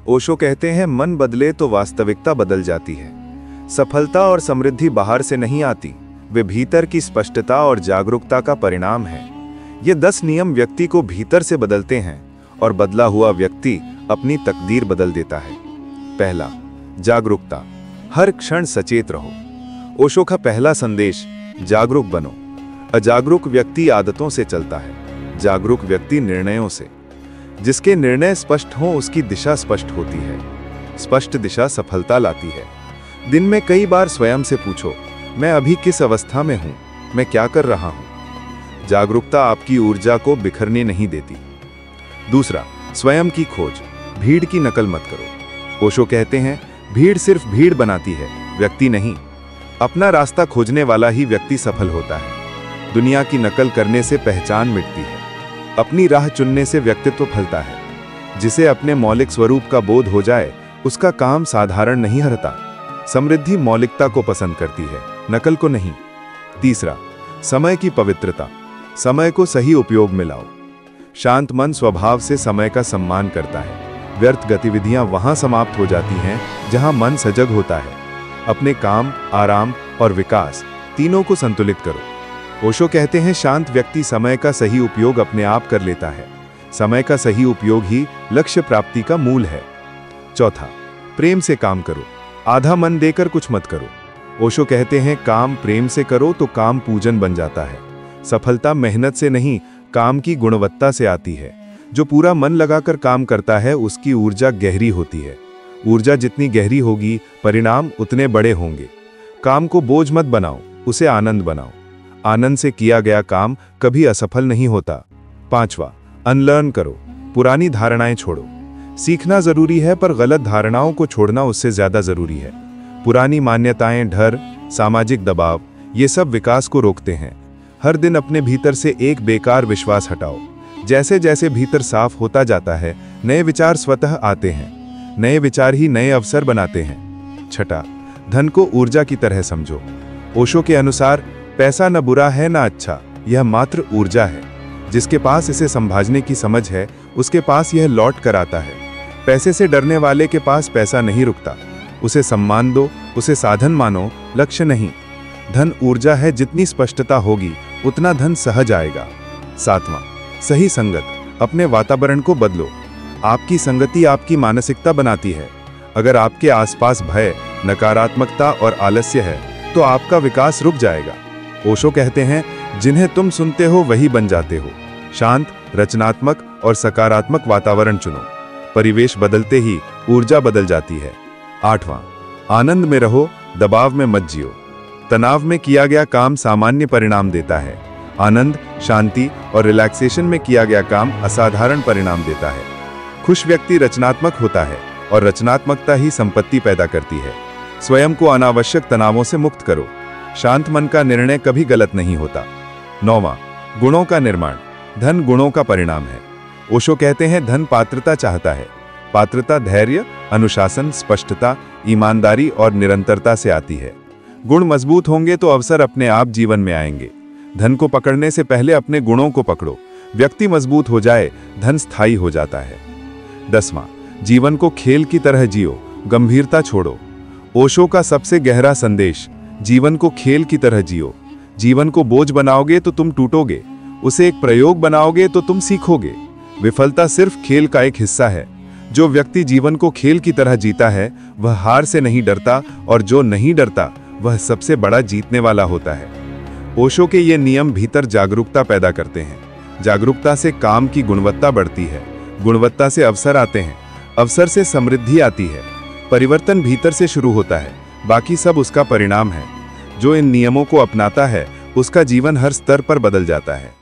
ओशो कहते हैं, मन बदले तो वास्तविकता बदल जाती है। सफलता और समृद्धि बाहर से नहीं आती, वे भीतर की स्पष्टता और जागरूकता का परिणाम है। ये 10 नियम व्यक्ति को भीतर से बदलते हैं और बदला हुआ व्यक्ति अपनी तकदीर बदल देता है। पहला, जागरूकता। हर क्षण सचेत रहो। ओशो का पहला संदेश, जागरूक बनो। अजागरूक व्यक्ति आदतों से चलता है, जागरूक व्यक्ति निर्णयों से। जिसके निर्णय स्पष्ट हों उसकी दिशा स्पष्ट होती है। स्पष्ट दिशा सफलता लाती है। दिन में कई बार स्वयं से पूछो, मैं अभी किस अवस्था में हूं, मैं क्या कर रहा हूं। जागरूकता आपकी ऊर्जा को बिखरने नहीं देती। दूसरा, स्वयं की खोज। भीड़ की नकल मत करो। ओशो कहते हैं, भीड़ सिर्फ भीड़ बनाती है, व्यक्ति नहीं। अपना रास्ता खोजने वाला ही व्यक्ति सफल होता है। दुनिया की नकल करने से पहचान मिटती है, अपनी राह चुनने से व्यक्तित्व फलता है। जिसे अपने मौलिक स्वरूप का बोध हो जाए उसका काम साधारण नहीं हरता। समृद्धि मौलिकता को पसंद करती है, नकल को नहीं। तीसरा, समय की पवित्रता। समय को सही उपयोग में लाओ। शांत मन स्वभाव से समय का सम्मान करता है। व्यर्थ गतिविधियां वहां समाप्त हो जाती हैं जहां मन सजग होता है। अपने काम, आराम और विकास तीनों को संतुलित करो। ओशो कहते हैं, शांत व्यक्ति समय का सही उपयोग अपने आप कर लेता है। समय का सही उपयोग ही लक्ष्य प्राप्ति का मूल है। चौथा, प्रेम से काम करो। आधा मन देकर कुछ मत करो। ओशो कहते हैं, काम प्रेम से करो तो काम पूजन बन जाता है। सफलता मेहनत से नहीं, काम की गुणवत्ता से आती है। जो पूरा मन लगाकर काम करता है उसकी ऊर्जा गहरी होती है। ऊर्जा जितनी गहरी होगी, परिणाम उतने बड़े होंगे। काम को बोझ मत बनाओ, उसे आनंद बनाओ। आनंद से किया गया काम कभी असफल नहीं होता। पांचवा, अनलर्न करो। पुरानी धारणाएं छोड़ो। सीखना जरूरी है पर गलत धारणाओं को छोड़ना उससे ज्यादा जरूरी है। पुरानी मान्यताएं, डर, सामाजिक दबाव, ये सब विकास को रोकते हैं। हर दिन अपने भीतर से एक बेकार विश्वास हटाओ। जैसे जैसे भीतर साफ होता जाता है, नए विचार स्वतः आते हैं। नए विचार ही नए अवसर बनाते हैं। छठा, धन को ऊर्जा की तरह समझो। ओशो के अनुसार, पैसा न बुरा है न अच्छा, यह मात्र ऊर्जा है। जिसके पास इसे संभालने की समझ है उसके पास यह लौट कर आता है। पैसे से डरने वाले के पास पैसा नहीं रुकता। उसे सम्मान दो, उसे साधन मानो, लक्ष्य नहीं। धन ऊर्जा है, जितनी स्पष्टता होगी उतना धन सहज आएगा। सातवां, सही संगत। अपने वातावरण को बदलो। आपकी संगति आपकी मानसिकता बनाती है। अगर आपके आसपास भय, नकारात्मकता और आलस्य है तो आपका विकास रुक जाएगा। ओशो कहते हैं, जिन्हें तुम सुनते हो वही बन जाते हो। शांत, रचनात्मक और सकारात्मक वातावरण चुनो। परिवेश बदलते ही ऊर्जा बदल जाती है। आठवां, आनंद में रहो, दबाव में मत जियो। तनाव में किया गया काम सामान्य परिणाम देता है। आनंद, शांति और रिलैक्सेशन में किया गया काम असाधारण परिणाम देता है। खुश व्यक्ति रचनात्मक होता है और रचनात्मकता ही संपत्ति पैदा करती है। स्वयं को अनावश्यक तनावों से मुक्त करो। शांत मन का निर्णय कभी गलत नहीं होता। नौवां, गुणों का निर्माण। धन गुणों का परिणाम है। ओशो कहते हैं, धन पात्रता चाहता है। पात्रता धैर्य, अनुशासन, स्पष्टता, ईमानदारी और निरंतरता से आती है। गुण मजबूत होंगे तो अवसर अपने आप जीवन में आएंगे। धन को पकड़ने से पहले अपने गुणों को पकड़ो। व्यक्ति मजबूत हो जाए, धन स्थायी हो जाता है। 10वां, जीवन को खेल की तरह जियो, गंभीरता छोड़ो। ओशो का सबसे गहरा संदेश, जीवन को खेल की तरह जियो। जीवन को बोझ बनाओगे तो तुम टूटोगे, उसे एक प्रयोग बनाओगे तो तुम सीखोगे। विफलता सिर्फ खेल का एक हिस्सा है। जो व्यक्ति जीवन को खेल की तरह जीता है वह हार से नहीं डरता, और जो नहीं डरता वह सबसे बड़ा जीतने वाला होता है। ओशो के ये नियम भीतर जागरूकता पैदा करते हैं। जागरूकता से काम की गुणवत्ता बढ़ती है। गुणवत्ता से अवसर आते हैं। अवसर से समृद्धि आती है। परिवर्तन भीतर से शुरू होता है, बाकी सब उसका परिणाम है। जो इन नियमों को अपनाता है उसका जीवन हर स्तर पर बदल जाता है।